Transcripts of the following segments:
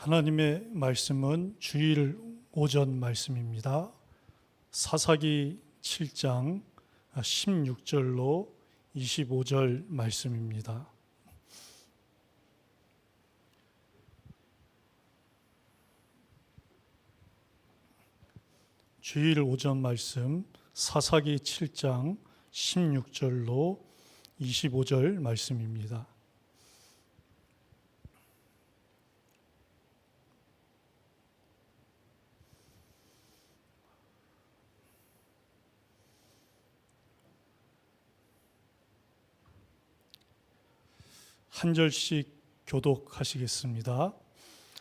하나님의 말씀은 주일 오전 말씀입니다. 사사기 7장 16절로 25절 말씀입니다. 주일 오전 말씀 사사기 7장 16절로 25절 말씀입니다. 한 절씩 교독하시겠습니다.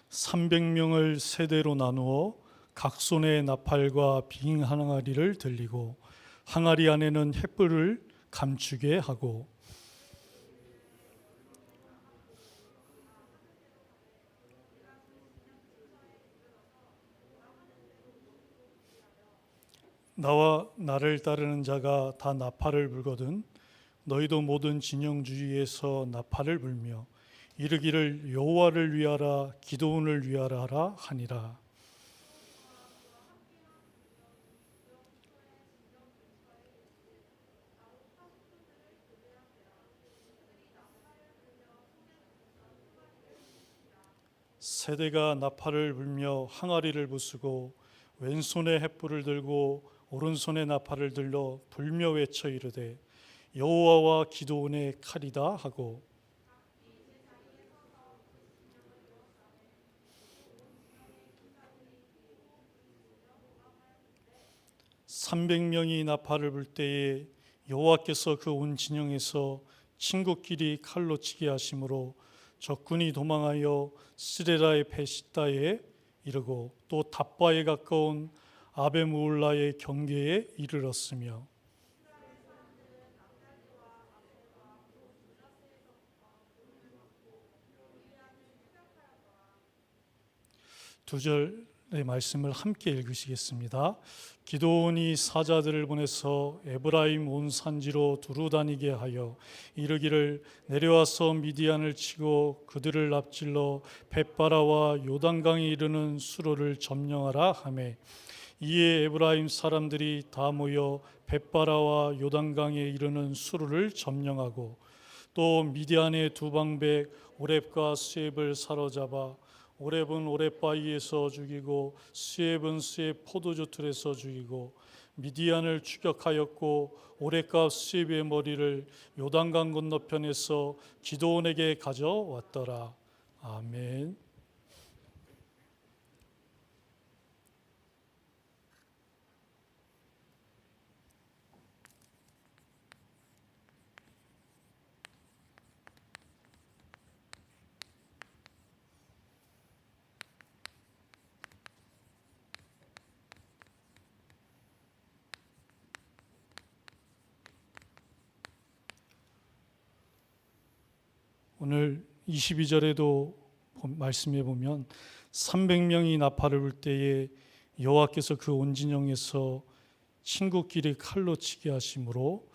300명을 세대로 나누어 각 손에 나팔과 빙 항아리를 들리고 항아리 안에는 횃불을 감추게 하고 나와 나를 따르는 자가 다 나팔을 불거든 너희도 모든 진영 주위에서 나팔을 불며 이르기를 여호와를 위하라 기드온을 위하라 하라 하니라. 세대가 나팔을 불며 항아리를 부수고 왼손에 횃불을 들고 오른손에 나팔을 들러 불며 외쳐 이르되 여호와와 기드온의 칼이다 하고 300명이 나팔을 불 때에 여호와께서 그 온 진영에서 친구끼리 칼로 치게 하심으로 적군이 도망하여 스레라의 베시다에 이르고 또 답바에 가까운 아베무올라의 경계에 이르렀으며 두 절의 말씀을 함께 읽으시겠습니다. 기드온이 사자들을 보내서 에브라임 온 산지로 두루 다니게 하여 이르기를 내려와서 미디안을 치고 그들을 앞질러 벳바라와 요단강에 이르는 수로를 점령하라 하매 이에 에브라임 사람들이 다 모여 벳바라와 요단강에 이르는 수로를 점령하고 또 미디안의 두 방백 오렙과 수렙을 사로잡아 오렙은 오렙 바위에서 죽이고 수렙은 수렙 포도주 틀에서 죽이고 미디안을 추격하였고 오렙과 수렙의 머리를 요단강 건너편에서 기드온에게 가져왔더라. 아멘. 오늘 22절에도 말씀해 보면 300명이 나팔을 불 때에 여호와께서 그 온 진영에서 친구끼리 칼로 치게 하심으로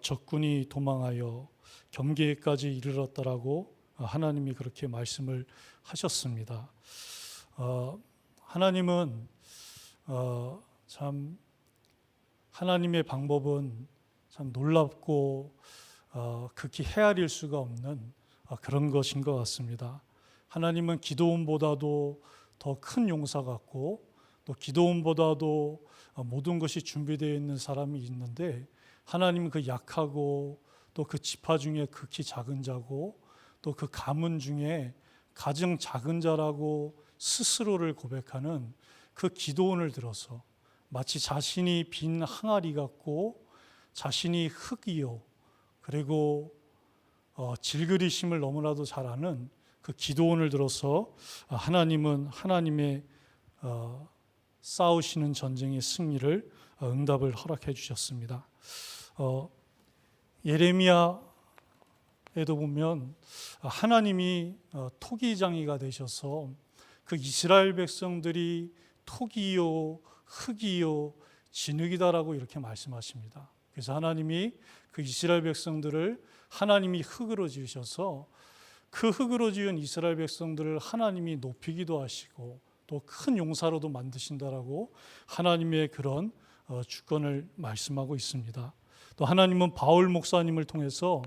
적군이 도망하여 경계까지 이르렀다라고 하나님이 그렇게 말씀을 하셨습니다. 하나님은 참 하나님의 방법은 참 놀랍고 극히 헤아릴 수가 없는 그런 것인 것 같습니다. 하나님은 기드온보다도 더 큰 용사 같고 또 기드온보다도 모든 것이 준비되어 있는 사람이 있는데 하나님은 그 약하고 또 그 지파 중에 극히 작은 자고 또 그 가문 중에 가장 작은 자라고 스스로를 고백하는 그 기드온을 들어서 마치 자신이 빈 항아리 같고 자신이 흙이요 그리고 질그리심을 너무나도 잘 아는 그 기드온을 들어서 하나님은 하나님의 싸우시는 전쟁의 승리를 응답을 허락해 주셨습니다. 예레미야에도 보면 하나님이 토기장이가 되셔서 그 이스라엘 백성들이 토기요 흙이요 진흙이다라고 이렇게 말씀하십니다. 그래서 하나님이 그 이스라엘 백성들을 하나님이 흙으로 지으셔서 그 흙으로 지은 이스라엘 백성들을 하나님이 높이기도 하시고 또 큰 용사로도 만드신다라고 하나님의 그런 주권을 말씀하고 있습니다. 또 하나님은 바울 목사님을 통해서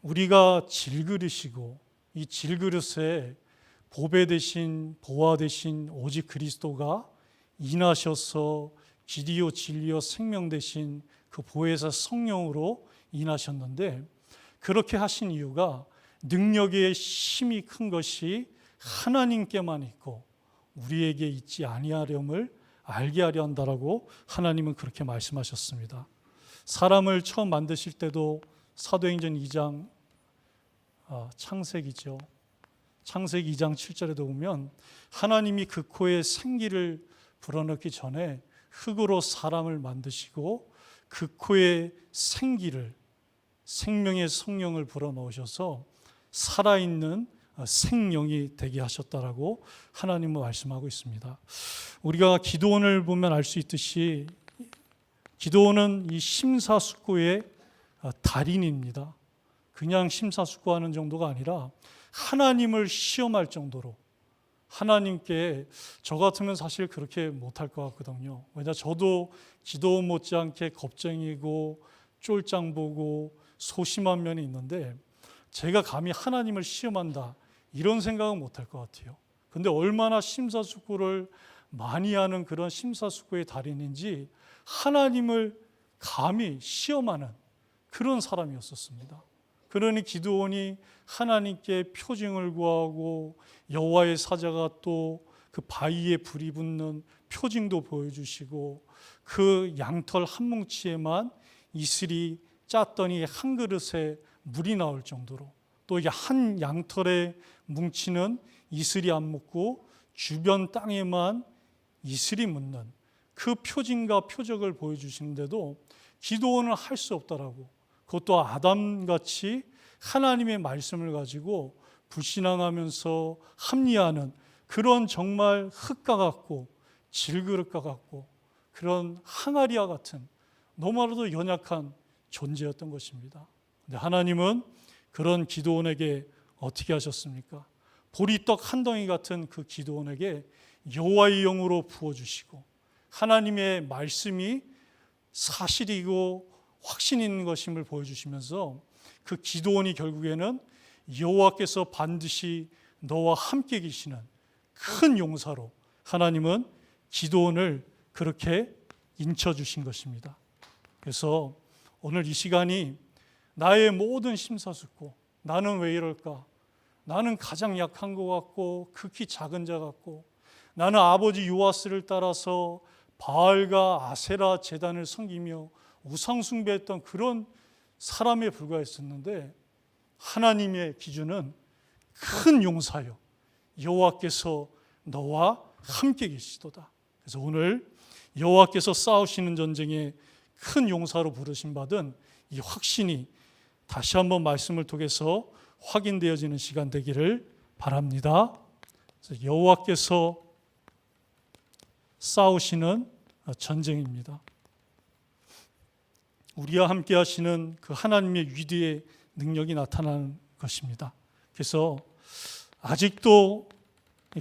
우리가 질그릇이고 이 질그릇에 보배 대신 보화 대신 오직 그리스도가 인하셔서 길이요 진리요 생명 대신 그 보혜사 성령으로 인하셨는데, 그렇게 하신 이유가 능력의 힘이 큰 것이 하나님께만 있고 우리에게 있지 아니하렴을 알게 하려 한다라고 하나님은 그렇게 말씀하셨습니다. 사람을 처음 만드실 때도 사도행전 2장 창세기죠. 창세기 2장 7절에도 보면 하나님이 그 코에 생기를 불어넣기 전에 흙으로 사람을 만드시고 그 코에 생기를, 생명의 성령을 불어넣으셔서 살아있는 생명이 되게 하셨다라고 하나님은 말씀하고 있습니다. 우리가 기드온을 보면 알 수 있듯이 기드온은 이 심사숙고의 달인입니다. 그냥 심사숙고하는 정도가 아니라 하나님을 시험할 정도로, 하나님께, 저 같으면 사실 그렇게 못할 것 같거든요. 왜냐, 저도 기드온 못지않게 겁쟁이고 쫄짱 보고 소심한 면이 있는데 제가 감히 하나님을 시험한다 이런 생각은 못할 것 같아요. 근데 얼마나 심사숙고를 많이 하는 그런 심사숙고의 달인인지 하나님을 감히 시험하는 그런 사람이었었습니다. 그러니 기드온이 하나님께 표징을 구하고 여호와의 사자가 또 그 바위에 불이 붙는 표징도 보여주시고 그 양털 한 뭉치에만 이슬이 짰더니 한 그릇에 물이 나올 정도로, 또 이게 한 양털에 뭉치는 이슬이 안 묻고 주변 땅에만 이슬이 묻는 그 표징과 표적을 보여주시는데도 기드온은 할 수 없다라고, 그것도 아담같이 하나님의 말씀을 가지고 불신앙하면서 합리화하는 그런 정말 흙과 같고 질그릇과 같고 그런 항아리와 같은 너무나도 연약한 존재였던 것입니다. 근데 하나님은 그런 기드온에게 어떻게 하셨습니까? 보리떡 한 덩이 같은 그 기드온에게 여호와의 영으로 부어주시고 하나님의 말씀이 사실이고 확신 있는 것임을 보여주시면서 그 기드온이 결국에는 여호와께서 반드시 너와 함께 계시는 큰 용사로 하나님은 기드온을 그렇게 인쳐주신 것입니다. 그래서 오늘 이 시간이 나의 모든 심사숙고, 나는 왜 이럴까? 나는 가장 약한 것 같고 극히 작은 자 같고 나는 아버지 요아스를 따라서 바알과 아세라 제단을 섬기며 우상 숭배했던 그런 사람에 불과했었는데 하나님의 기준은 큰 용사요 여호와께서 너와 함께 계시도다. 그래서 오늘 여호와께서 싸우시는 전쟁에 큰 용사로 부르심 받은 이 확신이 다시 한번 말씀을 통해서 확인되어지는 시간 되기를 바랍니다. 그래서 여호와께서 싸우시는 전쟁입니다. 우리와 함께 하시는 그 하나님의 위대의 능력이 나타나는 것입니다. 그래서 아직도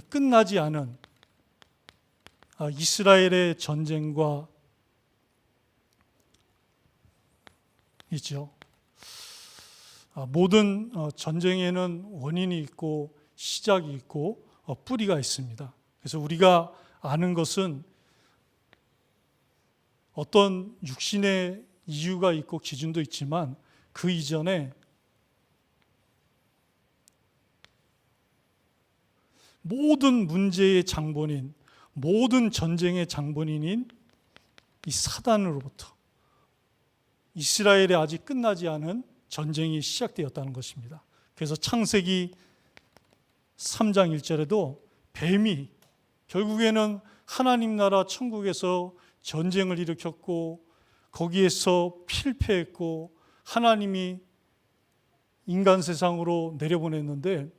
끝나지 않은 이스라엘의 전쟁과 있죠. 모든 전쟁에는 원인이 있고 시작이 있고 뿌리가 있습니다. 그래서 우리가 아는 것은 어떤 육신의 이유가 있고 기준도 있지만 그 이전에 모든 문제의 장본인, 모든 전쟁의 장본인인 이 사단으로부터 이스라엘에 아직 끝나지 않은 전쟁이 시작되었다는 것입니다. 그래서 창세기 3장 1절에도 뱀이 결국에는 하나님 나라 천국에서 전쟁을 일으켰고 거기에서 필패했고 하나님이 인간 세상으로 내려보냈는데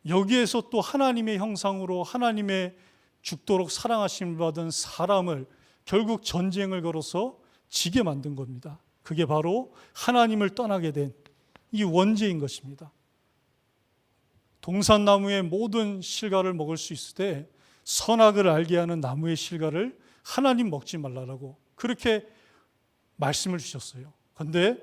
여기에서 또 하나님의 형상으로 하나님의 죽도록 사랑하심을 받은 사람을 결국 전쟁을 걸어서 지게 만든 겁니다. 그게 바로 하나님을 떠나게 된 이 원죄인 것입니다. 동산나무의 모든 실과를 먹을 수 있을 때 선악을 알게 하는 나무의 실과를 하나님 먹지 말라라고 그렇게 말씀을 주셨어요. 그런데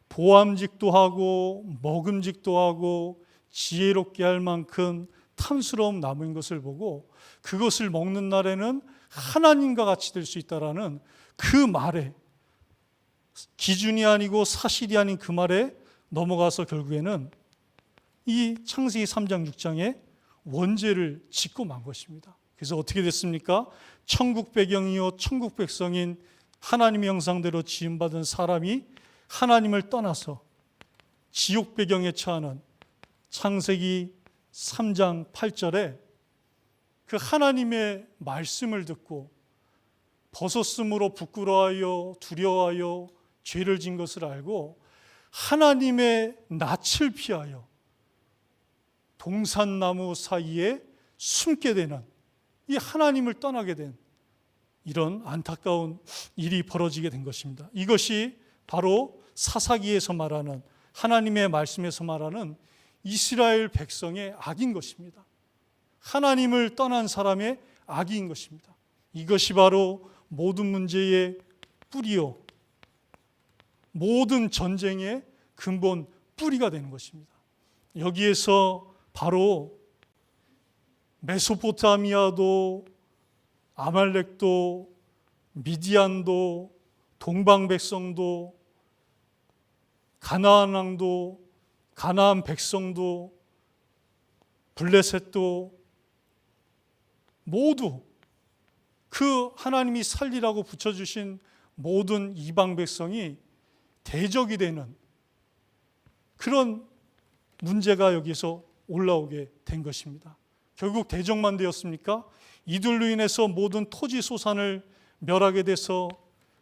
보암직도 하고 먹음직도 하고 지혜롭게 할 만큼 탐스러운 나무인 것을 보고 그것을 먹는 날에는 하나님과 같이 될 수 있다라는 그 말에, 기준이 아니고 사실이 아닌 그 말에 넘어가서 결국에는 이 창세기 3장 6장에 원죄를 짓고 만 것입니다. 그래서 어떻게 됐습니까? 천국 배경이요 천국 백성인 하나님의 형상대로 지음받은 사람이 하나님을 떠나서 지옥 배경에 처하는 창세기 3장 8절에 그 하나님의 말씀을 듣고 벗었으므로 부끄러워하여 두려워하여 죄를 진 것을 알고 하나님의 낯을 피하여 동산나무 사이에 숨게 되는, 이 하나님을 떠나게 된 이런 안타까운 일이 벌어지게 된 것입니다. 이것이 바로 사사기에서 말하는, 하나님의 말씀에서 말하는 이스라엘 백성의 악인 것입니다. 하나님을 떠난 사람의 악인 것입니다. 이것이 바로 모든 문제의 뿌리요, 모든 전쟁의 근본 뿌리가 되는 것입니다. 여기에서 바로 메소포타미아도 아말렉도 미디안도 동방 백성도 가나안 왕도 가나안 백성도 블레셋도 모두 그 하나님이 살리라고 붙여주신 모든 이방 백성이 대적이 되는 그런 문제가 여기서 올라오게 된 것입니다. 결국 대적만 되었습니까? 이들로 인해서 모든 토지 소산을 멸하게 돼서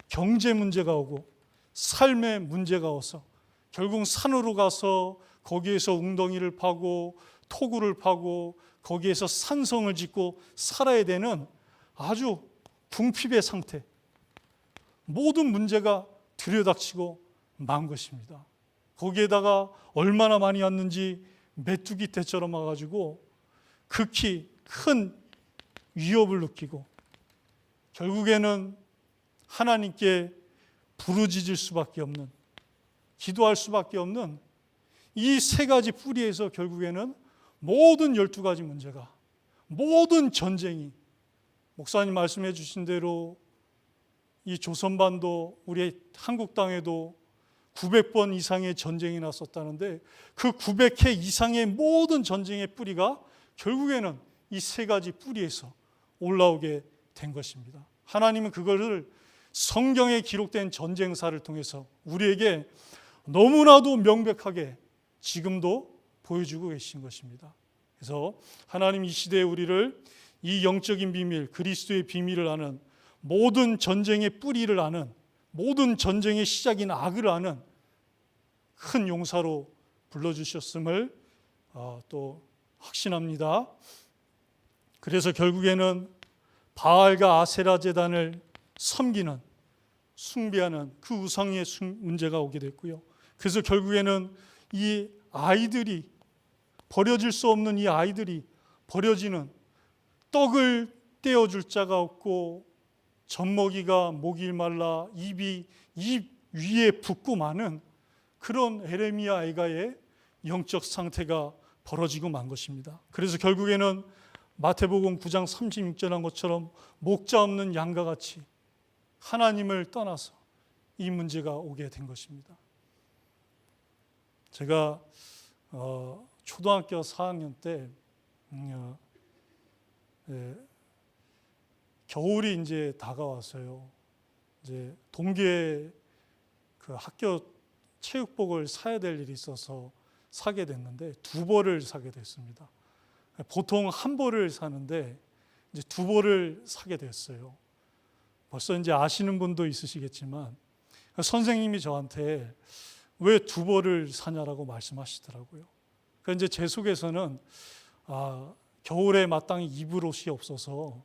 경제 문제가 오고 삶의 문제가 와서 결국 산으로 가서 거기에서 웅덩이를 파고 토구를 파고 거기에서 산성을 짓고 살아야 되는 아주 궁핍의 상태, 모든 문제가 들여닥치고 만 것입니다. 거기에다가 얼마나 많이 왔는지 메뚜기 떼처럼 와가지고 극히 큰 위협을 느끼고 결국에는 하나님께 부르짖을 수밖에 없는, 기도할 수밖에 없는 이 세 가지 뿌리에서 결국에는 모든 12가지 문제가, 모든 전쟁이, 목사님 말씀해 주신 대로 이 조선반도, 우리 한국 땅에도 900번 이상의 전쟁이 났었다는데 그 900회 이상의 모든 전쟁의 뿌리가 결국에는 이 세 가지 뿌리에서 올라오게 된 것입니다. 하나님은 그것을 성경에 기록된 전쟁사를 통해서 우리에게 너무나도 명백하게 지금도 보여주고 계신 것입니다. 그래서 하나님 이 시대에 우리를 이 영적인 비밀, 그리스도의 비밀을 아는, 모든 전쟁의 뿌리를 아는, 모든 전쟁의 시작인 악을 아는 큰 용사로 불러주셨음을 또 확신합니다. 그래서 결국에는 바알과 아세라 제단을 섬기는, 숭배하는 그 우상의 문제가 오게 됐고요. 그래서 결국에는 이 아이들이, 버려질 수 없는 이 아이들이 버려지는, 떡을 떼어줄 자가 없고 젖먹이가 목이 말라 입 위에 붓고 마는 그런 에레미야 애가의 영적 상태가 벌어지고 만 것입니다. 그래서 결국에는 마태복음 9장 36절 한 것처럼 목자 없는 양과 같이 하나님을 떠나서 이 문제가 오게 된 것입니다. 제가 초등학교 4학년 때 겨울이 이제 다가왔어요. 이제 동계 그 학교 체육복을 사야 될 일이 있어서 사게 됐는데 두 벌을 사게 됐습니다. 보통 한 벌을 사는데 이제 두 벌을 사게 됐어요. 벌써 이제 아시는 분도 있으시겠지만 선생님이 저한테 왜 두 벌을 사냐라고 말씀하시더라고요. 그러니까 이제 제 속에서는 겨울에 마땅히 입을 옷이 없어서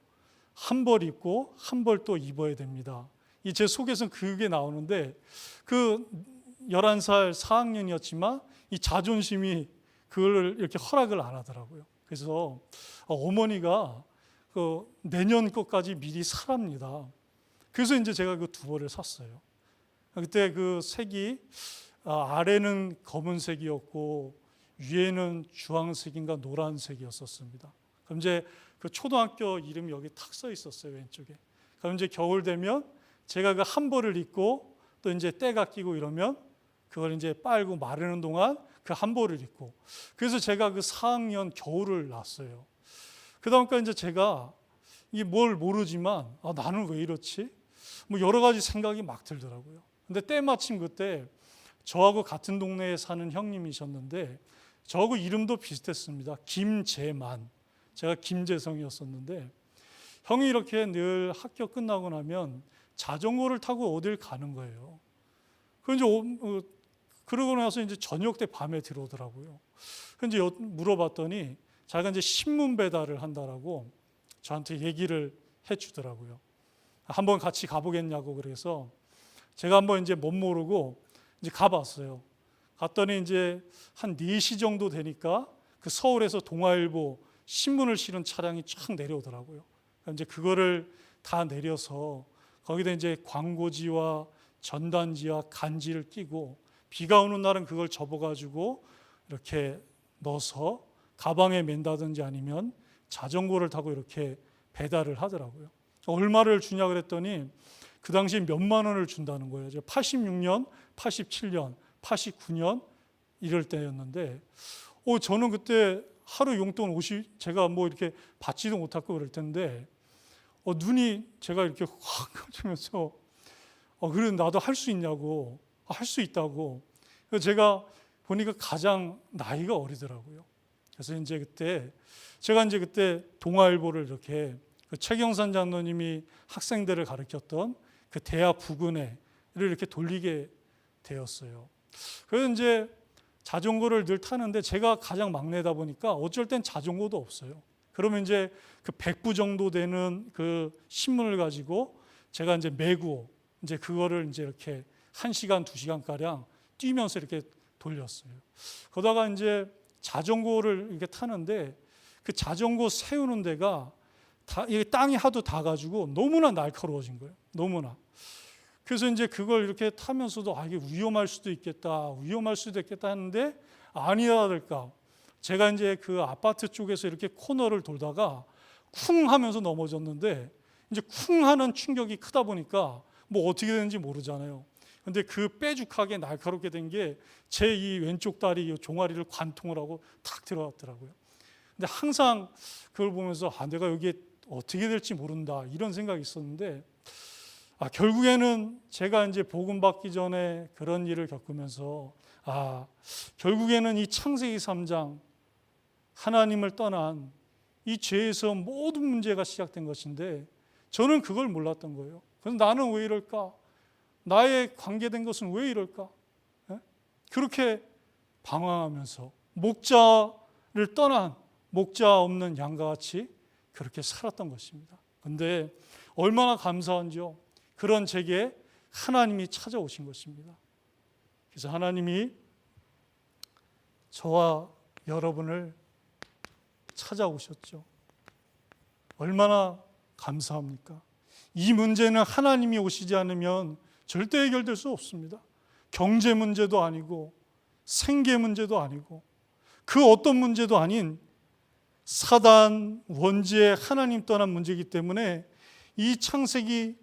한 벌 입고 한 벌 또 입어야 됩니다. 제 속에서는 그게 나오는데 그 11살 4학년이었지만 이 자존심이 그걸 이렇게 허락을 안 하더라고요. 그래서 어머니가 그 내년 것까지 미리 사랍니다. 그래서 이제 제가 그 두 벌을 샀어요. 그때 그 색이 아래는 검은색이었고 위에는 주황색인가 노란색이었었습니다. 그럼 이제 그 초등학교 이름이 여기 탁 써 있었어요, 왼쪽에. 그럼 이제 겨울 되면 제가 그 한 벌을 입고 또 이제 때가 끼고 이러면 그걸 이제 빨고 마르는 동안 그 한 벌을 입고, 그래서 제가 그 4학년 겨울을 났어요. 그다음까 이제 제가 이게 뭘 모르지만 나는 왜 이렇지? 뭐 여러 가지 생각이 막 들더라고요. 근데 때마침 그때 저하고 같은 동네에 사는 형님이셨는데 저하고 이름도 비슷했습니다. 김재만. 제가 김재성이었었는데 형이 이렇게 늘 학교 끝나고 나면 자전거를 타고 어딜 가는 거예요. 그러고 나서 이제 저녁 때 밤에 들어오더라고요. 이제 물어봤더니 자기가 이제 신문 배달을 한다라고 저한테 얘기를 해주더라고요. 한번 같이 가보겠냐고 그래서 제가 한번 이제 못 모르고 이제 가봤어요. 갔더니 이제 한 4시 정도 되니까 그 서울에서 동아일보 신문을 실은 차량이 쫙 내려오더라고요. 이제 그거를 다 내려서 거기다 이제 광고지와 전단지와 간지를 끼고 비가 오는 날은 그걸 접어가지고 이렇게 넣어서 가방에 맨다든지 아니면 자전거를 타고 이렇게 배달을 하더라고요. 얼마를 주냐 그랬더니 그 당시에 몇만 원을 준다는 거예요. 86년, 87년, 89년 이럴 때였는데 저는 그때 하루 용돈 50, 제가 뭐 이렇게 받지도 못하고 그럴 텐데 눈이 제가 이렇게 확 커지면서 그래 나도 할 수 있냐고, 할 수 있다고. 그래서 제가 보니까 가장 나이가 어리더라고요. 그래서 이제 그때 제가 이제 그때 동아일보를 이렇게 그 최경산 장로님이 학생들을 가르쳤던 그 대학 부근에를 이렇게 돌리게 되었어요. 그래서 이제 자전거를 늘 타는데 제가 가장 막내다 보니까 어쩔 땐 자전거도 없어요. 그러면 이제 그 100부 정도 되는 그 신문을 가지고 제가 이제 메고 이제 그거를 이제 이렇게 1시간, 2시간 가량 뛰면서 이렇게 돌렸어요. 그러다가 이제 자전거를 이렇게 타는데 그 자전거 세우는 데가 이게 땅이 하도 닿아가지고 너무나 날카로워진 거예요. 너무나. 그래서 이제 그걸 이렇게 타면서도 이게 위험할 수도 있겠다, 위험할 수도 있겠다 하는데 아니라 될까. 제가 이제 그 아파트 쪽에서 이렇게 코너를 돌다가 쿵 하면서 넘어졌는데 이제 쿵 하는 충격이 크다 보니까 뭐 어떻게 되는지 모르잖아요. 근데 그 빼죽하게 날카롭게 된 게 제 이 왼쪽 다리 종아리를 관통을 하고 탁 들어갔더라고요. 근데 항상 그걸 보면서 내가 여기에 어떻게 될지 모른다 이런 생각이 있었는데 결국에는 제가 이제 복음 받기 전에 그런 일을 겪으면서 결국에는 이 창세기 3장 하나님을 떠난 이 죄에서 모든 문제가 시작된 것인데 저는 그걸 몰랐던 거예요. 그래서 나는 왜 이럴까? 나의 관계된 것은 왜 이럴까? 그렇게 방황하면서 목자를 떠난 목자 없는 양과 같이 그렇게 살았던 것입니다. 그런데 얼마나 감사한지요. 그런 제게 하나님이 찾아오신 것입니다. 그래서 하나님이 저와 여러분을 찾아오셨죠. 얼마나 감사합니까? 이 문제는 하나님이 오시지 않으면 절대 해결될 수 없습니다. 경제 문제도 아니고 생계 문제도 아니고 그 어떤 문제도 아닌 사단 원죄 하나님 떠난 문제이기 때문에 이 창세기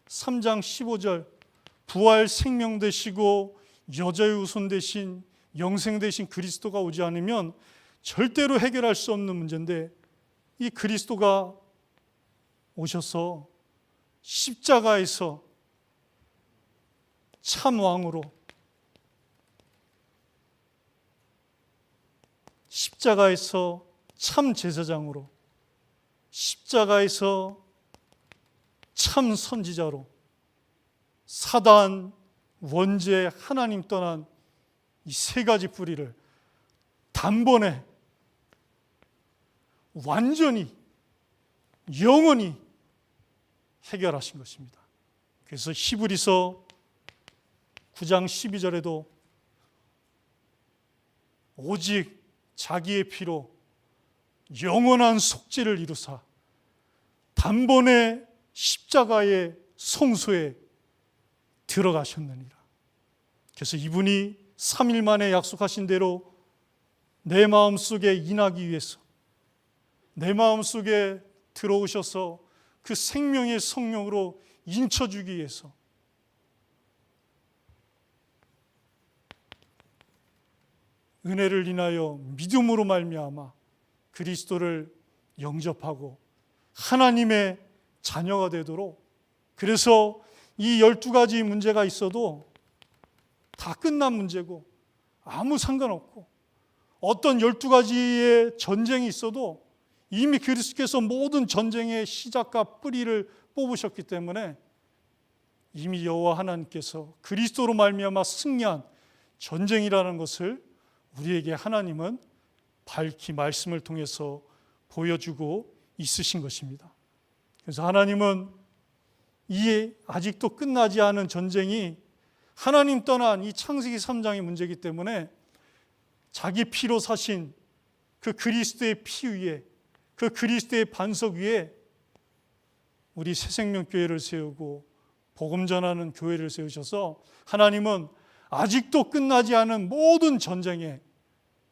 3장 15절 부활 생명 되시고 여자의 후손 되신 영생 되신 그리스도가 오지 않으면 절대로 해결할 수 없는 문제인데 이 그리스도가 오셔서 십자가에서 참 왕으로 십자가에서 참 제사장으로 십자가에서 참 선지자로 사단, 원죄, 하나님 떠난 이 세 가지 뿌리를 단번에 완전히 영원히 해결하신 것입니다. 그래서 히브리서 9장 12절에도 오직 자기의 피로 영원한 속죄를 이루사 단번에 십자가의 성소에 들어가셨느니라. 그래서 이분이 3일 만에 약속하신 대로 내 마음속에 인하기 위해서, 내 마음속에 들어오셔서 그 생명의 성령으로 인쳐주기 위해서 은혜를 인하여 믿음으로 말미암아 그리스도를 영접하고 하나님의 자녀가 되도록, 그래서 이 12가지 문제가 있어도 다 끝난 문제고 아무 상관없고, 어떤 12가지의 전쟁이 있어도 이미 그리스도께서 모든 전쟁의 시작과 뿌리를 뽑으셨기 때문에 이미 여호와 하나님께서 그리스도로 말미암아 승리한 전쟁이라는 것을 우리에게 하나님은 밝히 말씀을 통해서 보여주고 있으신 것입니다. 그래서 하나님은 이 아직도 끝나지 않은 전쟁이 하나님 떠난 이 창세기 3장의 문제이기 때문에 자기 피로 사신 그 그리스도의 피 위에, 그 그리스도의 반석 위에 우리 새생명교회를 세우고 복음 전하는 교회를 세우셔서 하나님은 아직도 끝나지 않은 모든 전쟁의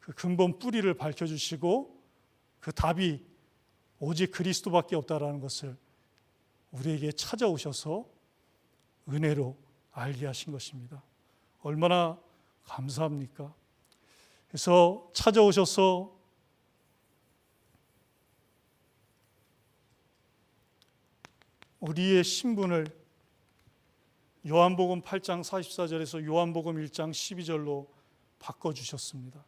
그 근본 뿌리를 밝혀주시고 그 답이 오직 그리스도밖에 없다라는 것을 우리에게 찾아오셔서 은혜로 알게 하신 것입니다. 얼마나 감사합니까? 그래서 찾아오셔서 우리의 신분을 요한복음 8장 44절에서 요한복음 1장 12절로 바꿔주셨습니다.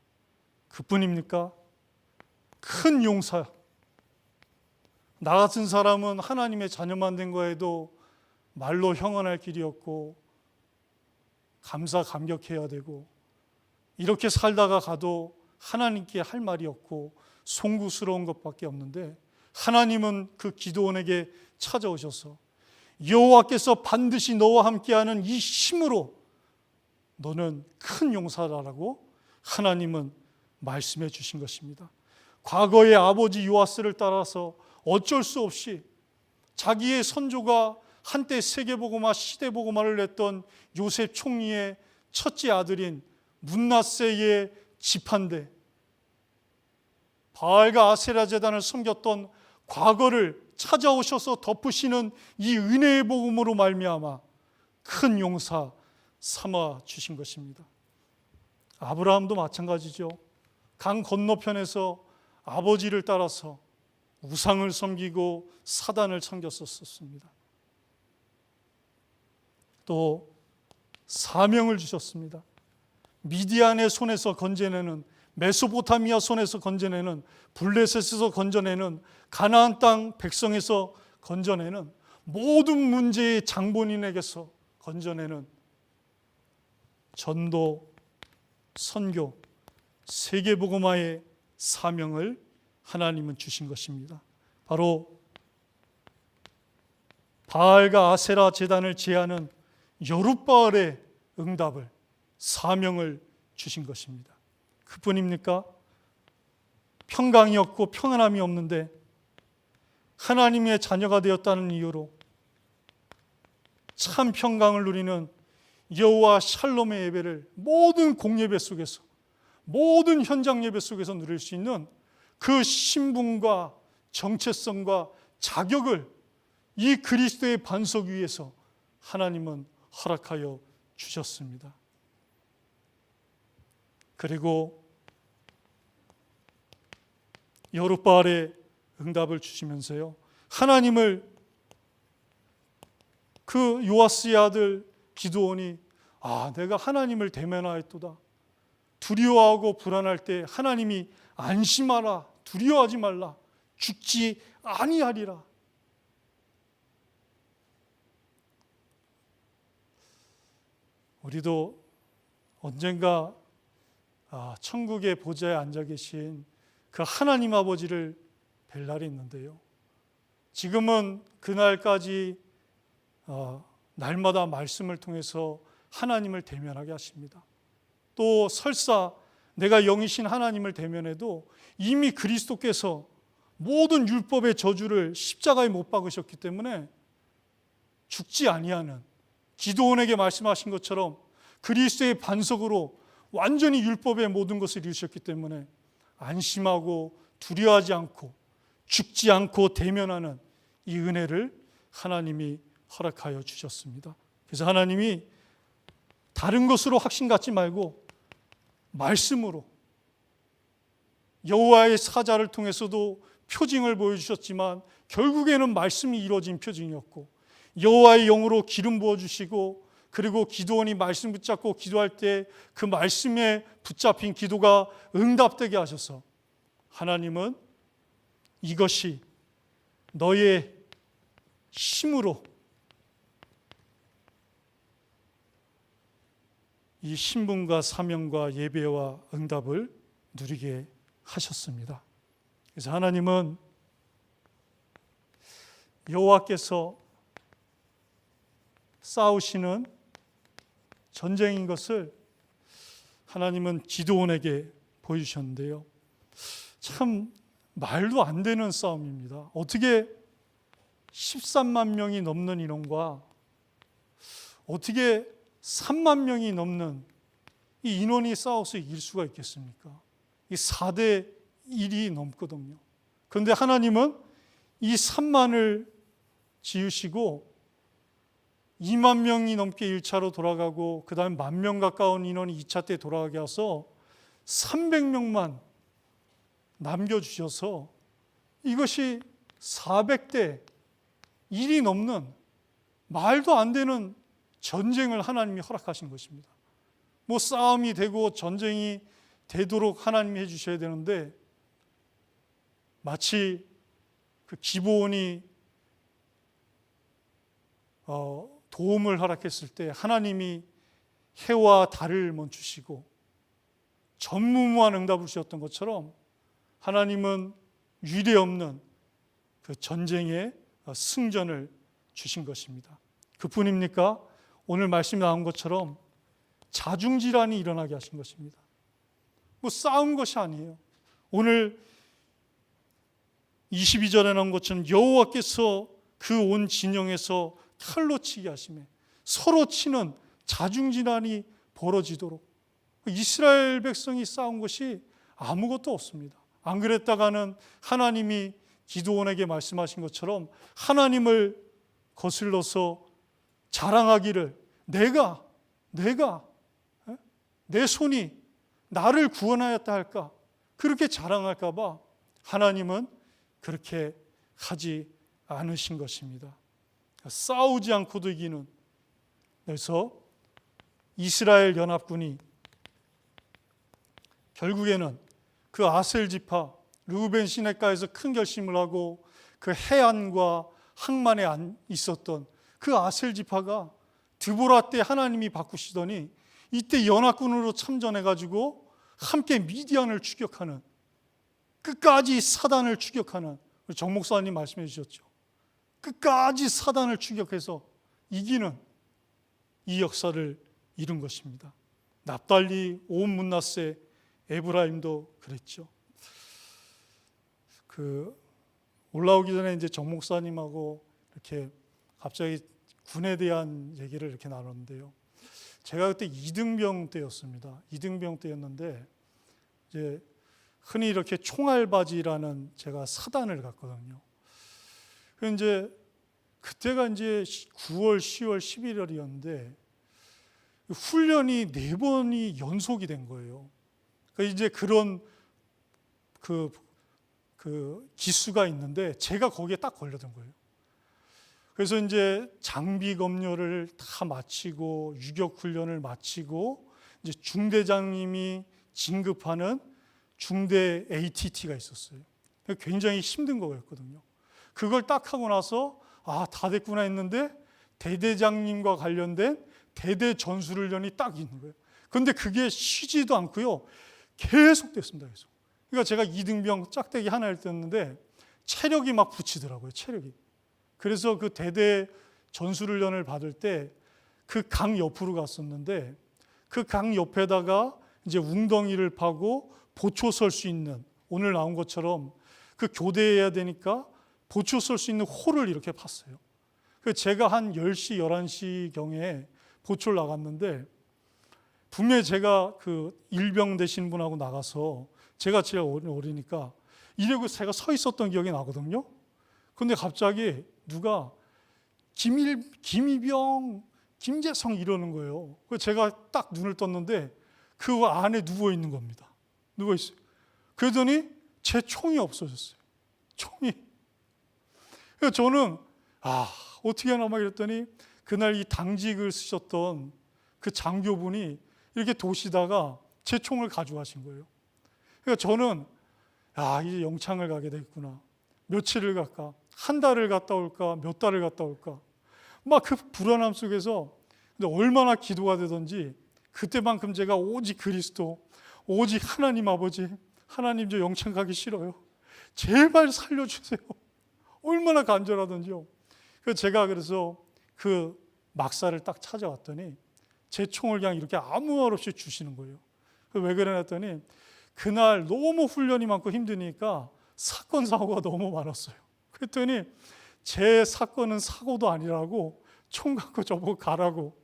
그뿐입니까? 큰 용사. 나 같은 사람은 하나님의 자녀만 된 거에도 말로 형언할 길이 없고 감사 감격해야 되고, 이렇게 살다가 가도 하나님께 할 말이 없고 송구스러운 것밖에 없는데, 하나님은 그 기도원에게 찾아오셔서 여호와께서 반드시 너와 함께하는 이 힘으로 너는 큰 용사라라고 하나님은 말씀해 주신 것입니다. 과거의 아버지 요아스를 따라서 어쩔 수 없이 자기의 선조가 한때 세계복음화 시대복음화를 냈던 요셉 총리의 첫째 아들인 문낫세의 지판대, 바알과 아세라 제단을 섬겼던 과거를 찾아오셔서 덮으시는 이 은혜의 복음으로 말미암아 큰 용사 삼아 주신 것입니다. 아브라함도 마찬가지죠. 강 건너편에서 아버지를 따라서 우상을 섬기고 사단을 섬겼었습니다. 또 사명을 주셨습니다. 미디안의 손에서 건져내는, 메소포타미아 손에서 건져내는, 블레셋에서 건져내는, 가나안 땅 백성에서 건져내는, 모든 문제의 장본인에게서 건져내는 전도, 선교, 세계복음화의 사명을 하나님은 주신 것입니다. 바로 바알과 아세라 제단을 제하는 여룻바알의 응답을, 사명을 주신 것입니다. 그뿐입니까? 평강이 없고 평안함이 없는데 하나님의 자녀가 되었다는 이유로 참 평강을 누리는 여호와 샬롬의 예배를 모든 공예배 속에서, 모든 현장 예배 속에서 누릴 수 있는 그 신분과 정체성과 자격을 이 그리스도의 반석 위에서 하나님은 허락하여 주셨습니다. 그리고 여룻바알의 응답을 주시면서요, 하나님을, 그 요아스의 아들 기드온이 내가 하나님을 대면하였도다, 두려워하고 불안할 때 하나님이 안심하라, 두려워하지 말라, 죽지 아니하리라. 우리도 언젠가 천국의 보좌에 앉아 계신 그 하나님 아버지를 뵐 날이 있는데요, 지금은 그날까지 날마다 말씀을 통해서 하나님을 대면하게 하십니다. 또 설사 내가 영이신 하나님을 대면해도 이미 그리스도께서 모든 율법의 저주를 십자가에 못 박으셨기 때문에 죽지 아니하는, 기도원에게 말씀하신 것처럼 그리스도의 반석으로 완전히 율법의 모든 것을 이루셨기 때문에 안심하고 두려워하지 않고 죽지 않고 대면하는 이 은혜를 하나님이 허락하여 주셨습니다. 그래서 하나님이 다른 것으로 확신 갖지 말고 말씀으로, 여호와의 사자를 통해서도 표징을 보여주셨지만 결국에는 말씀이 이루어진 표징이었고, 여호와의 영으로 기름 부어주시고, 그리고 기도원이 말씀 붙잡고 기도할 때 그 말씀에 붙잡힌 기도가 응답되게 하셔서 하나님은 이것이 너의 힘으로 이 신분과 사명과 예배와 응답을 누리게 하셨습니다. 그래서 하나님은 여호와께서 싸우시는 전쟁인 것을 하나님은 기드온에게 보여주셨는데요. 참 말도 안 되는 싸움입니다. 어떻게 13만 명이 넘는 인원과 어떻게 3만 명이 넘는 이 인원이 싸워서 이길 수가 있겠습니까? 이 4대 1이 넘거든요. 그런데 하나님은 이 3만을 지으시고 2만 명이 넘게 1차로 돌아가고 그 다음에 10,000명 가까운 인원이 2차 때 돌아가게 해서 300명만 남겨주셔서 이것이 400대 1이 넘는 말도 안 되는 전쟁을 하나님이 허락하신 것입니다. 뭐 싸움이 되고 전쟁이 되도록 하나님이 해주셔야 되는데 마치 그 기브온이 도움을 허락했을 때 하나님이 해와 달을 멈추시고 전무후무한 응답을 주셨던 것처럼 하나님은 유례 없는 그 전쟁의 승전을 주신 것입니다. 그뿐입니까? 오늘 말씀 나온 것처럼 자중질환이 일어나게 하신 것입니다. 뭐 싸운 것이 아니에요. 오늘 22절에 나온 것처럼 여호와께서 그 온 진영에서 칼로 치게 하시매 서로 치는 자중질환이 벌어지도록 이스라엘 백성이 싸운 것이 아무것도 없습니다. 안 그랬다가는 하나님이 기드온에게 말씀하신 것처럼 하나님을 거슬러서 자랑하기를 내가 내 손이 나를 구원하였다 할까, 그렇게 자랑할까 봐 하나님은 그렇게 하지 않으신 것입니다. 싸우지 않고도 이기는, 그래서 이스라엘 연합군이 결국에는 그 아셀 지파 르우벤 시내가에서 큰 결심을 하고 그 해안과 항만에 있었던 그 아셀 지파가 드보라 때 하나님이 바꾸시더니 이때 연합군으로 참전해가지고 함께 미디안을 추격하는, 끝까지 사단을 추격하는, 정 목사님 말씀해 주셨죠. 끝까지 사단을 추격해서 이기는 이 역사를 이룬 것입니다. 납달리, 온 문나세, 에브라임도 그랬죠. 올라오기 전에 이제 정 목사님하고 이렇게 갑자기 군에 대한 얘기를 이렇게 나눴는데요. 제가 그때 이등병 때였습니다. 이등병 때였는데 이제 흔히 이렇게 총알바지라는 제가 사단을 갔거든요. 이제 그때가 이제 9월, 10월, 11월이었는데 훈련이 4번이 연속이 된 거예요. 그러니까 이제 그런 그 기수가 있는데 제가 거기에 딱 걸려든 거예요. 그래서 이제 장비 검열을 다 마치고 유격 훈련을 마치고 이제 중대장님이 진급하는 중대 ATT가 있었어요. 굉장히 힘든 거였거든요. 그걸 딱 하고 나서 다 됐구나 했는데 대대장님과 관련된 대대 전술훈련이 딱 있는 거예요. 그런데 그게 쉬지도 않고요. 계속 됐습니다. 계속. 그러니까 제가 이등병 짝대기 하나를 떴는데 체력이 막 붙이더라고요. 체력이. 그래서 그 대대 전술훈련을 받을 때 그 강 옆으로 갔었는데 그 강 옆에다가 이제 웅덩이를 파고 보초 설 수 있는, 오늘 나온 것처럼 그 교대해야 되니까 보초 설 수 있는 홀을 이렇게 팠어요. 제가 한 10시, 11시 경에 보초를 나갔는데 분명히 제가 그 일병 되신 분하고 나가서 제가 제일 어리니까 이래고 제가 서 있었던 기억이 나거든요. 근데 갑자기 누가 김이병, 김재성 이러는 거예요. 그래서 제가 딱 눈을 떴는데 그 안에 누워 있는 겁니다. 누워 있어요. 그러더니 제 총이 없어졌어요. 총이. 그래서 저는 어떻게 하나 막 이랬더니 그날 이 당직을 쓰셨던 그 장교분이 이렇게 도시다가 제 총을 가져가신 거예요. 그러니까 저는 이제 영창을 가게 됐구나. 며칠을 갈까? 한 달을 갔다 올까? 몇 달을 갔다 올까? 막 그 불안함 속에서 근데 얼마나 기도가 되던지 그때만큼 제가 오직 그리스도, 오직 하나님 아버지, 하나님 저 영창 가기 싫어요. 제발 살려주세요. 얼마나 간절하던지요. 그래서 그 막사를 딱 찾아왔더니 제 총을 그냥 이렇게 아무 말 없이 주시는 거예요. 왜 그러냐더니 그날 너무 훈련이 많고 힘드니까 사건 사고가 너무 많았어요. 그랬더니 제 사건은 사고도 아니라고 총 갖고 저보고 가라고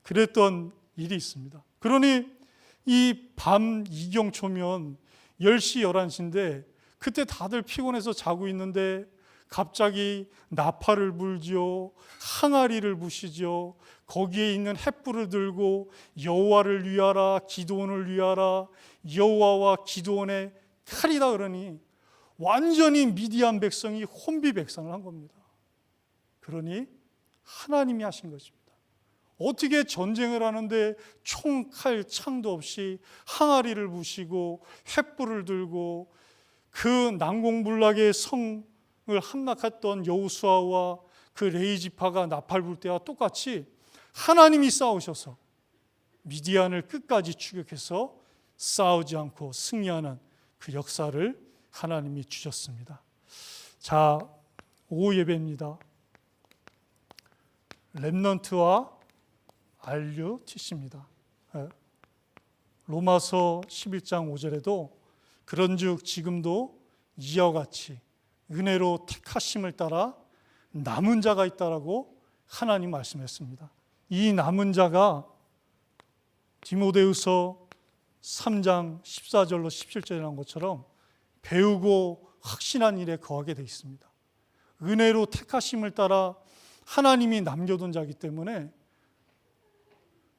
그랬던 일이 있습니다. 그러니 이 밤 이경초면 10시, 11시인데 그때 다들 피곤해서 자고 있는데 갑자기 나팔을 불지요, 항아리를 부시지요, 거기에 있는 횃불을 들고 여호와를 위하라, 기드온을 위하라, 여호와와 기드온의 칼이다 그러니 완전히 미디안 백성이 혼비백산을 한 겁니다. 그러니 하나님이 하신 것입니다. 어떻게 전쟁을 하는데 총, 칼, 창도 없이 항아리를 부시고 횃불을 들고 그 난공불락의 성을 함락했던 여호수아와 그 레이지파가 나팔 불 때와 똑같이 하나님이 싸우셔서 미디안을 끝까지 추격해서 싸우지 않고 승리하는 그 역사를 하나님이 주셨습니다. 자, 오후 예배입니다. 렘넌트와 RUTC입니다. 로마서 11장 5절에도 그런즉 지금도 이와 같이 은혜로 택하심을 따라 남은 자가 있다라고 하나님 말씀했습니다. 이 남은 자가 디모데후서 3장 14절로 17절에 나온 것처럼 배우고 확신한 일에 거하게 되어 있습니다. 은혜로 택하심을 따라 하나님이 남겨둔 자이기 때문에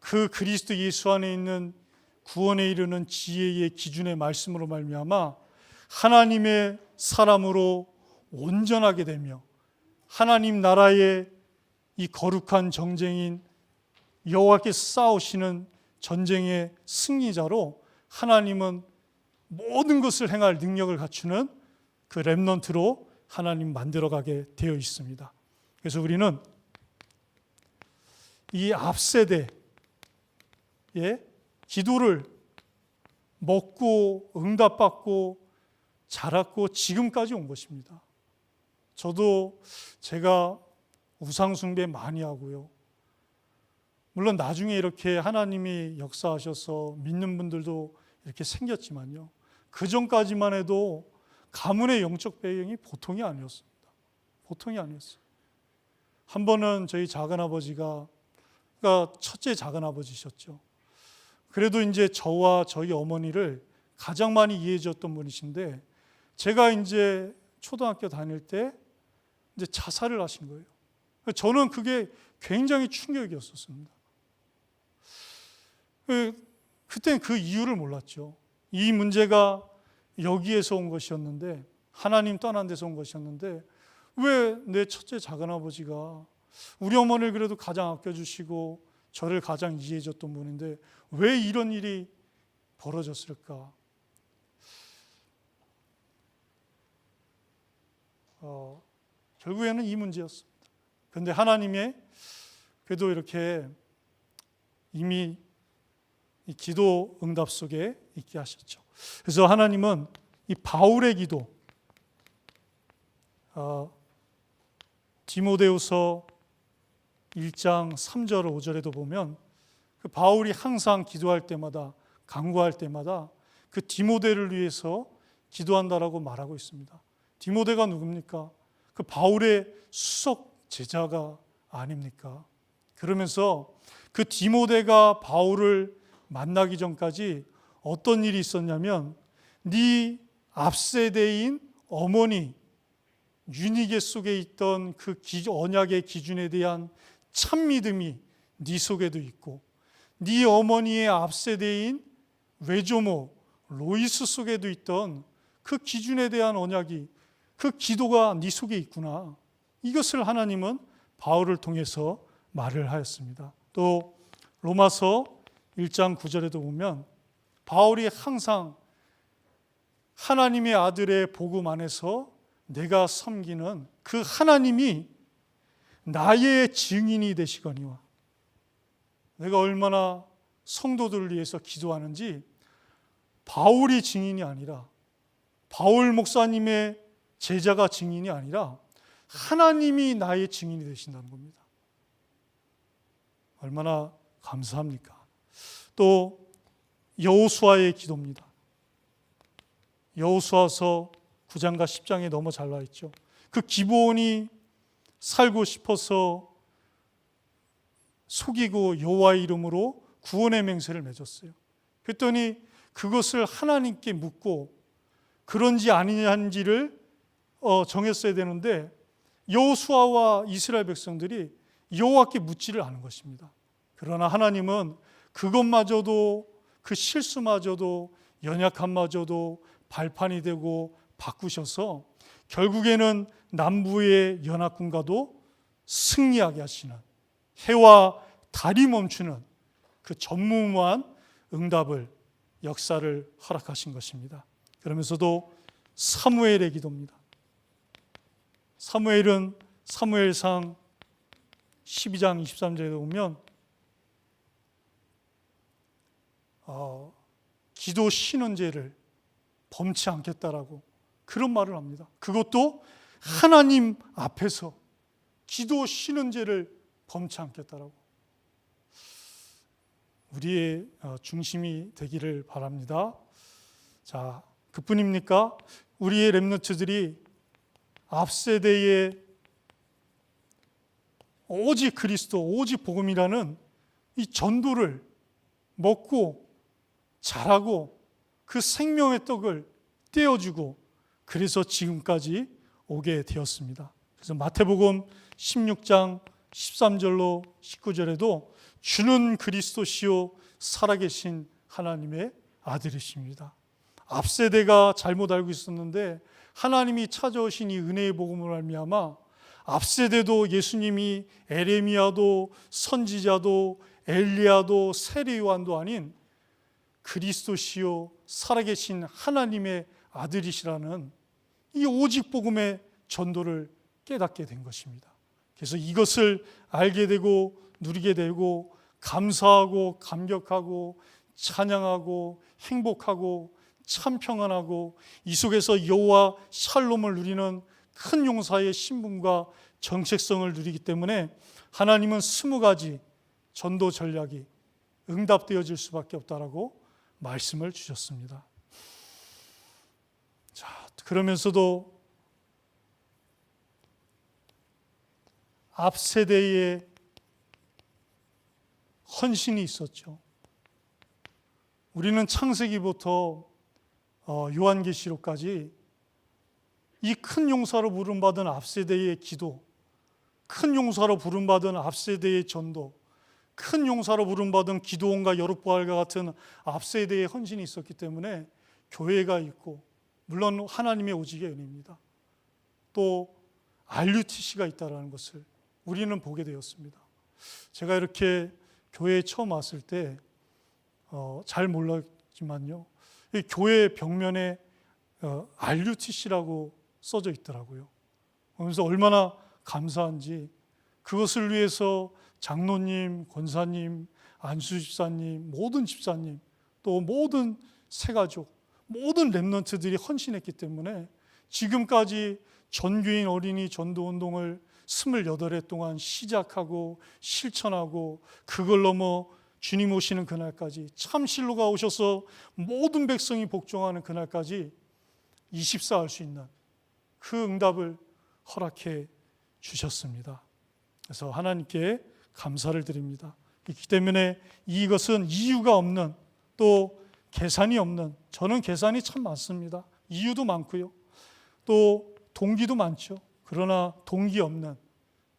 그 그리스도 예수 안에 있는 구원에 이르는 지혜의 기준의 말씀으로 말미암아 하나님의 사람으로 온전하게 되며 하나님 나라의 이 거룩한 정쟁인 여호와께서 싸우시는 전쟁의 승리자로 하나님은 모든 것을 행할 능력을 갖추는 그 렘넌트로 하나님 만들어가게 되어 있습니다. 그래서 우리는 이 앞세대의 기도를 먹고 응답받고 자랐고 지금까지 온 것입니다. 저도 제가 우상숭배 많이 하고요. 물론 나중에 이렇게 하나님이 역사하셔서 믿는 분들도 이렇게 생겼지만요. 그 전까지만 해도 가문의 영적 배경이 보통이 아니었습니다. 보통이 아니었어요. 한 번은 저희 작은아버지가 그러니까 첫째 작은아버지셨죠. 그래도 이제 저와 저희 어머니를 가장 많이 이해해 줬던 분이신데 제가 이제 초등학교 다닐 때 이제 자살을 하신 거예요. 저는 그게 굉장히 충격이었었습니다. 그때는 그 이유를 몰랐죠. 이 문제가 여기에서 온 것이었는데 하나님 떠난 데서 온 것이었는데 왜 내 첫째 작은아버지가 우리 어머니를 그래도 가장 아껴주시고 저를 가장 이해해줬던 분인데 왜 이런 일이 벌어졌을까? 결국에는 이 문제였습니다. 그런데 하나님의 그래도 이렇게 이미 이 기도 응답 속에 있게 하셨죠. 그래서 하나님은 이 바울의 기도, 디모데후서 1장 3절 5절에도 보면 그 바울이 항상 기도할 때마다 간구할 때마다 그 디모데를 위해서 기도한다라고 말하고 있습니다. 디모데가 누굽니까? 그 바울의 수석 제자가 아닙니까? 그러면서 그 디모데가 바울을 만나기 전까지 어떤 일이 있었냐면 네 앞세대인 어머니 유니게 속에 있던 그 언약의 기준에 대한 참 믿음이 네 속에도 있고 네 어머니의 앞세대인 외조모 로이스 속에도 있던 그 기준에 대한 언약이 그 기도가 네 속에 있구나. 이것을 하나님은 바울을 통해서 말을 하였습니다. 또 로마서 1장 9절에도 보면 바울이 항상 하나님의 아들의 복음 안에서 내가 섬기는 그 하나님이 나의 증인이 되시거니와 내가 얼마나 성도들을 위해서 기도하는지 바울이 증인이 아니라 바울 목사님의 제자가 증인이 아니라 하나님이 나의 증인이 되신다는 겁니다. 얼마나 감사합니까? 또 여호수아의 기도입니다. 여호수아서 9장과 10장에 너무 잘 나와 있죠. 그 기브온이 살고 싶어서 속이고 여호와의 이름으로 구원의 맹세를 맺었어요. 그랬더니 그것을 하나님께 묻고 그런지 아니냐는지를 정했어야 되는데 여호수아와 이스라엘 백성들이 여호와께 묻지를 않은 것입니다. 그러나 하나님은 그것마저도 그 실수마저도 연약함마저도 발판이 되고 바꾸셔서 결국에는 남부의 연합군과도 승리하게 하시는 해와 달이 멈추는 그 전무후무한 응답을 역사를 허락하신 것입니다. 그러면서도 사무엘의 기도입니다. 사무엘은 사무엘상 12장 23절에 보면 기도 신원죄를 범치 않겠다라고 그런 말을 합니다. 그것도 하나님 앞에서 기도 신원죄를 범치 않겠다라고. 우리의 중심이 되기를 바랍니다. 자, 그뿐입니까? 우리의 렘넌트들이 앞세대의 오직 그리스도, 오직 복음이라는 이 전도를 먹고 자라고 그 생명의 떡을 떼어주고 그래서 지금까지 오게 되었습니다. 그래서 마태복음 16장 13절로 19절에도 주는 그리스도시요 살아계신 하나님의 아들이십니다. 앞세대가 잘못 알고 있었는데 하나님이 찾아오신 이 은혜의 복음으로 말미암아 앞세대도 예수님이 에레미야도 선지자도 엘리야도 세례요한도 아닌 그리스도시요 살아계신 하나님의 아들이시라는 이 오직 복음의 전도를 깨닫게 된 것입니다. 그래서 이것을 알게 되고 누리게 되고 감사하고 감격하고 찬양하고 행복하고 참 평안하고 이 속에서 여호와 샬롬을 누리는 큰 용사의 신분과 정체성을 누리기 때문에 하나님은 20가지 전도 전략이 응답되어질 수밖에 없다라고 말씀을 주셨습니다. 자, 그러면서도 앞 세대의 헌신이 있었죠. 우리는 창세기부터 요한계시록까지 이 큰 용사로 부름받은 앞세대의 기도, 큰 용사로 부름받은 앞세대의 전도, 큰 용사로 부름받은 기도원과 여룹바알과 같은 앞세대의 헌신이 있었기 때문에 교회가 있고 물론 하나님의 오직의 은혜입니다. 또 RUTC가 있다는 것을 우리는 보게 되었습니다. 제가 이렇게 교회에 처음 왔을 때 잘 몰랐지만요, 이 교회 벽면에 RUTC라고 써져 있더라고요. 그래서 얼마나 감사한지 그것을 위해서 장로님, 권사님, 안수집사님, 모든 집사님, 또 모든 새가족, 모든 렘넌트들이 헌신했기 때문에 지금까지 전교인 어린이 전도운동을 28해 동안 시작하고 실천하고 그걸 넘어 주님 오시는 그날까지, 참실로가 오셔서 모든 백성이 복종하는 그날까지 24 할 수 있는 그 응답을 허락해 주셨습니다. 그래서 하나님께 감사를 드립니다. 그렇기 때문에 이것은 이유가 없는, 또 계산이 없는, 저는 계산이 참 많습니다. 이유도 많고요, 또 동기도 많죠. 그러나 동기 없는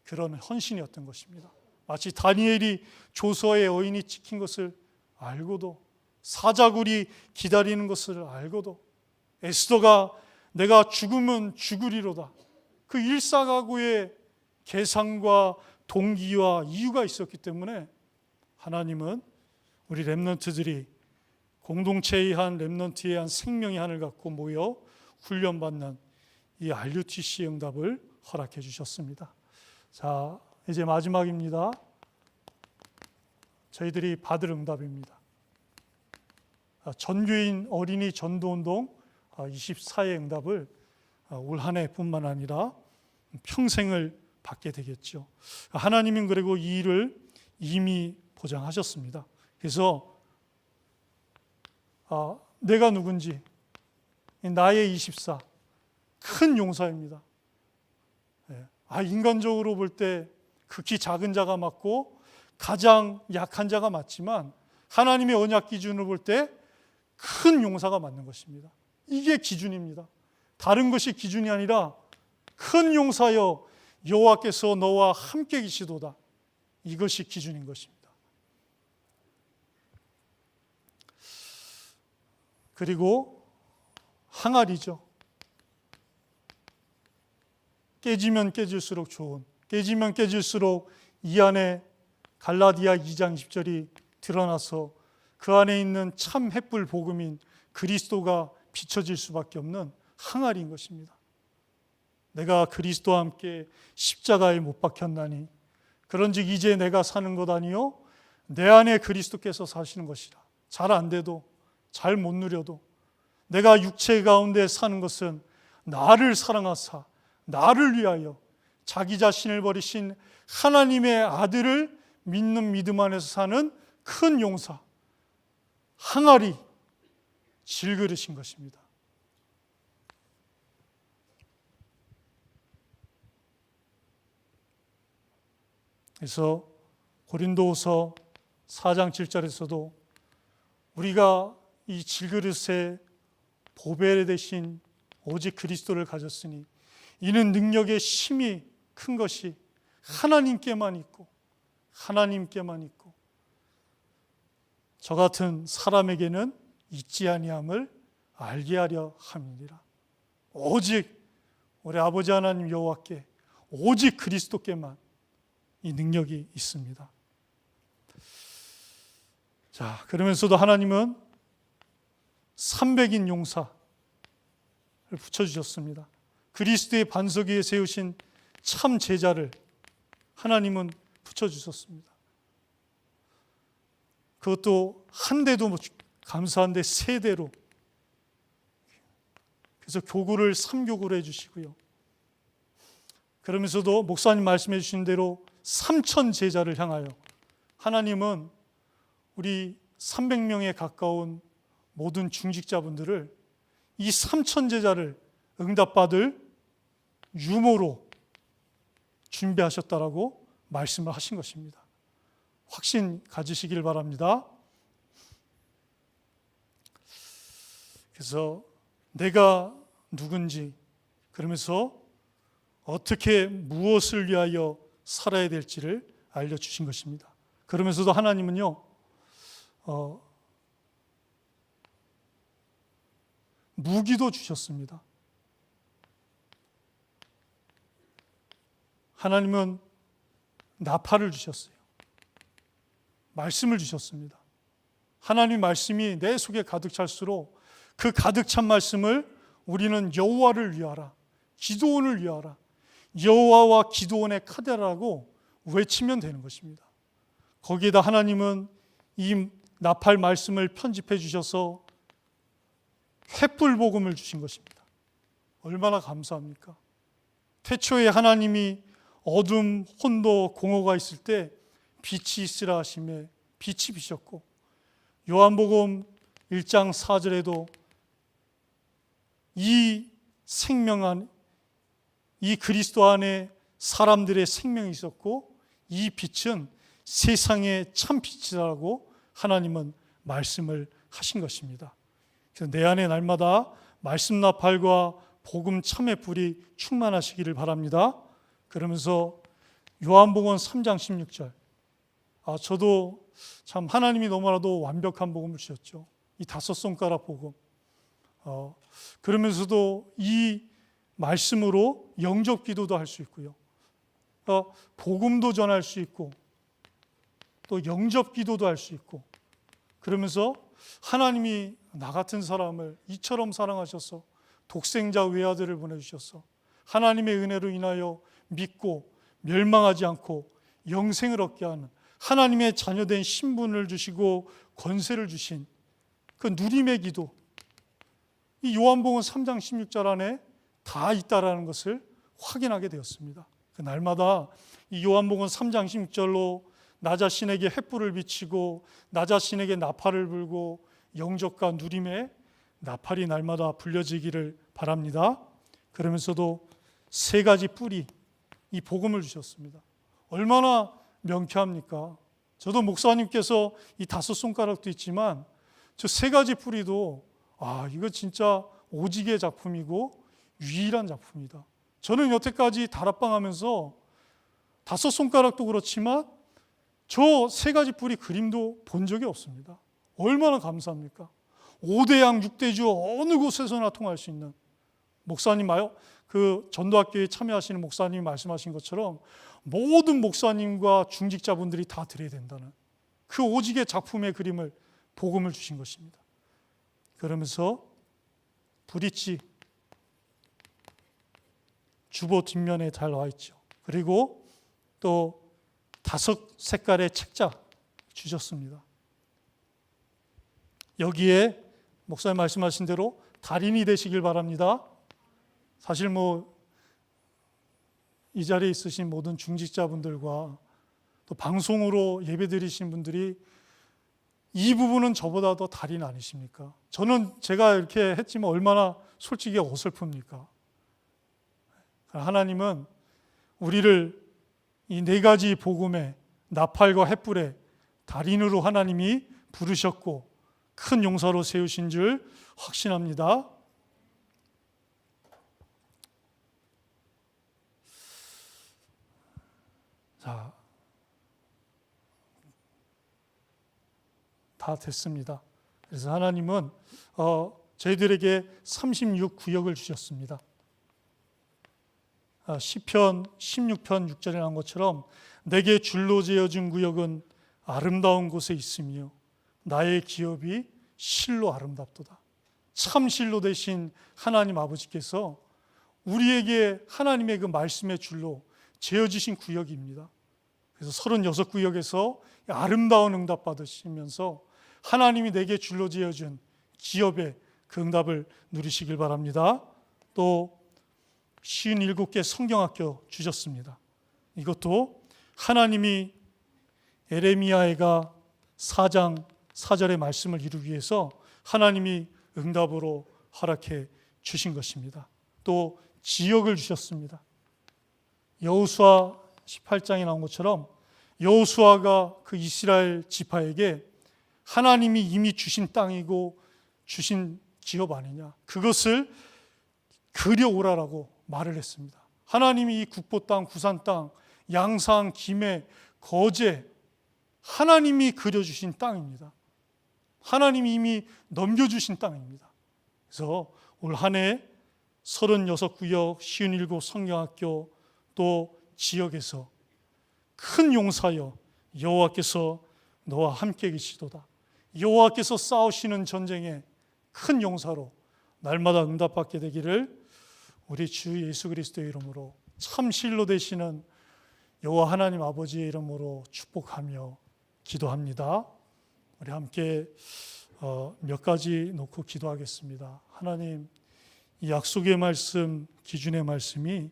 그런 헌신이었던 것입니다. 마치 다니엘이 조서의 여인이 찍힌 것을 알고도, 사자굴이 기다리는 것을 알고도, 에스더가 내가 죽으면 죽으리로다, 그 일사각오의 계산과 동기와 이유가 있었기 때문에 하나님은 우리 렘넌트들이 공동체의 한 렘넌트의 한 생명의 한을 갖고 모여 훈련받는 이 RUTC 응답을 허락해 주셨습니다. 자, 이제 마지막입니다. 저희들이 받을 응답입니다. 전교인 어린이 전도운동 24의 응답을 올 한 해뿐만 아니라 평생을 받게 되겠죠. 하나님은 그리고 이 일을 이미 보장하셨습니다. 그래서 내가 누군지, 나의 24, 큰 용사입니다. 인간적으로 볼 때 극히 작은 자가 맞고 가장 약한 자가 맞지만 하나님의 언약 기준으로 볼 때 큰 용사가 맞는 것입니다. 이게 기준입니다. 다른 것이 기준이 아니라 큰 용사여 여호와께서 너와 함께 계시도다, 이것이 기준인 것입니다. 그리고 항아리죠. 깨지면 깨질수록 좋은, 깨지면 깨질수록 이 안에 갈라디아 2장 10절이 드러나서 그 안에 있는 참 햇불 복음인 그리스도가 비춰질 수밖에 없는 항아리인 것입니다. 내가 그리스도와 함께 십자가에 못 박혔나니 그런즉 이제 내가 사는 것 아니요 내 안에 그리스도께서 사시는 것이라. 잘 안 돼도, 잘 못 누려도 내가 육체 가운데 사는 것은 나를 사랑하사 나를 위하여 자기 자신을 버리신 하나님의 아들을 믿는 믿음 안에서 사는 큰 용사, 항아리, 질그릇인 것입니다. 그래서 고린도후서 4장 7절에서도 우리가 이 질그릇의 보배 대신 오직 그리스도를 가졌으니 이는 능력의 힘이 큰 것이 하나님께만 있고 저 같은 사람에게는 있지 아니함을 알게 하려 함이니라. 오직 우리 아버지 하나님 여호와께, 오직 그리스도께만 이 능력이 있습니다. 자, 그러면서도 하나님은 300인 용사를 붙여주셨습니다. 그리스도의 반석 위에 세우신 참 제자를 하나님은 붙여주셨습니다. 그것도 한 대도 감사한데 세 대로. 그래서 교구를 3교구로 해주시고요. 그러면서도 목사님 말씀해 주신 대로 3,000 제자를 향하여 하나님은 우리 300명에 가까운 모든 중직자분들을 이 3,000 제자를 응답받을 유모로 준비하셨다라고 말씀을 하신 것입니다. 확신 가지시길 바랍니다. 그래서 내가 누군지, 그러면서 어떻게 무엇을 위하여 살아야 될지를 알려주신 것입니다. 그러면서도 하나님은요, 무기도 주셨습니다. 하나님은 나팔을 주셨어요. 말씀을 주셨습니다. 하나님 말씀이 내 속에 가득 찰수록 그 가득 찬 말씀을 우리는 여호와를 위하라, 기도원을 위하라, 여호와와 기도원의 카데라라고 외치면 되는 것입니다. 거기에다 하나님은 이 나팔 말씀을 편집해 주셔서 횃불 복음을 주신 것입니다. 얼마나 감사합니까? 태초에 하나님이 어둠, 혼도, 공허가 있을 때 빛이 있으라 하심에 빛이 비셨고, 요한복음 1장 4절에도 이 생명 안, 이 그리스도 안에 사람들의 생명이 있었고 이 빛은 세상의 참 빛이라고 하나님은 말씀을 하신 것입니다. 그래서 내 안에 날마다 말씀 나팔과 복음 참의 불이 충만하시기를 바랍니다. 그러면서 요한복음 3장 16절, 저도 참 하나님이 너무나도 완벽한 복음을 주셨죠. 이 5손가락 복음. 그러면서도 이 말씀으로 영접 기도도 할 수 있고요. 복음도 전할 수 있고 또 영접 기도도 할 수 있고, 그러면서 하나님이 나 같은 사람을 이처럼 사랑하셔서 독생자 외아들을 보내주셔서 하나님의 은혜로 인하여 믿고 멸망하지 않고 영생을 얻게 하는 하나님의 자녀된 신분을 주시고 권세를 주신 그 누림의 기도, 이 요한복음 3장 16절 안에 다 있다라는 것을 확인하게 되었습니다. 그 날마다 이 요한복음 3장 16절로 나 자신에게 횃불을 비치고 나 자신에게 나팔을 불고 영접과 누림의 나팔이 날마다 불려지기를 바랍니다. 그러면서도 3가지 뿌리, 이 복음을 주셨습니다. 얼마나 명쾌합니까? 저도 목사님께서 이 5손가락도 있지만 저 3가지 뿌리도 이거 진짜 오직의 작품이고 유일한 작품이다. 저는 여태까지 다락방 하면서 5손가락도 그렇지만 저 3가지 뿌리 그림도 본 적이 없습니다. 얼마나 감사합니까? 5대양 6대주 어느 곳에서나 통할 수 있는 목사님 그 전도학교에 참여하시는 목사님이 말씀하신 것처럼 모든 목사님과 중직자분들이 다 드려야 된다는 그 오직의 작품의 그림을 복음을 주신 것입니다. 그러면서 브릿지 주보 뒷면에 잘 나와 있죠. 그리고 또 5색깔의 책자 주셨습니다. 여기에 목사님 말씀하신 대로 달인이 되시길 바랍니다. 사실 이 자리에 있으신 모든 중직자분들과 또 방송으로 예배드리신 분들이 이 부분은 저보다 더 달인 아니십니까? 저는 제가 이렇게 했지만 얼마나 솔직히 어설픕니까? 하나님은 우리를 이 4가지 복음의 나팔과 횃불의 달인으로 하나님이 부르셨고 큰 용사로 세우신 줄 확신합니다. 자, 다 됐습니다. 그래서 하나님은 저희들에게 36구역을 주셨습니다. 시편 16편 6절에 나온 것처럼 내게 줄로 지어준 구역은 아름다운 곳에 있으며 나의 기업이 실로 아름답도다. 참 실로 되신 하나님 아버지께서 우리에게 하나님의 그 말씀의 줄로 지어주신 구역입니다. 그래서 36구역에서 아름다운 응답 받으시면서 하나님이 내게 줄로 지어준 기업의 그 응답을 누리시길 바랍니다. 또 57개 성경학교 주셨습니다. 이것도 하나님이 에레미야가 4장 4절의 말씀을 이루기 위해서 하나님이 응답으로 허락해 주신 것입니다. 또 지역을 주셨습니다. 여호수아 18장에 나온 것처럼 여호수아가 그 이스라엘 지파에게 하나님이 이미 주신 땅이고 주신 기업 아니냐, 그것을 그려오라라고 말을 했습니다. 하나님이 이 국보 땅, 구산 땅, 양산, 김해, 거제, 하나님이 그려주신 땅입니다. 하나님이 이미 넘겨주신 땅입니다. 그래서 올 한 해 36구역, 57 성경학교 또 지역에서 큰 용사여 여호와께서 너와 함께 계시도다. 여호와께서 싸우시는 전쟁에 큰 용사로 날마다 응답받게 되기를 우리 주 예수 그리스도의 이름으로 참 실로 되시는 여호와 하나님 아버지의 이름으로 축복하며 기도합니다. 우리 함께 몇 가지 놓고 기도하겠습니다. 하나님, 이 약속의 말씀, 기준의 말씀이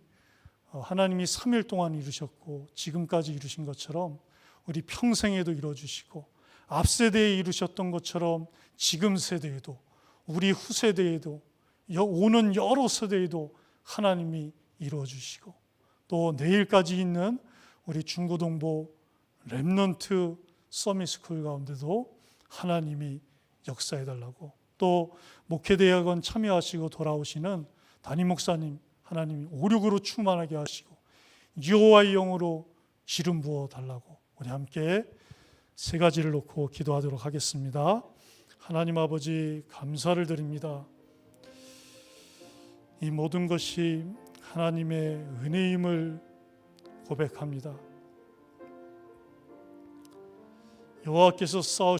하나님이 3일 동안 이루셨고 지금까지 이루신 것처럼 우리 평생에도 이루어주시고 앞 세대에 이루셨던 것처럼 지금 세대에도, 우리 후세대에도, 오는 여러 세대에도 하나님이 이루어 주시고, 또 내일까지 있는 우리 중고동부 렘넌트 서밋스쿨 가운데도 하나님이 역사해 달라고, 또 목회대학원 참여하시고 돌아오시는 담임 목사님 하나님이 오륙으로 충만하게 하시고 여호와의 영으로 기름 부어 달라고, 우리 함께 세 가지를 놓고 기도하도록 하겠습니다. 하나님 아버지, 감사를 드립니다. 이 모든 것이 하나님의 은혜임을 고백합니다. 여호와께서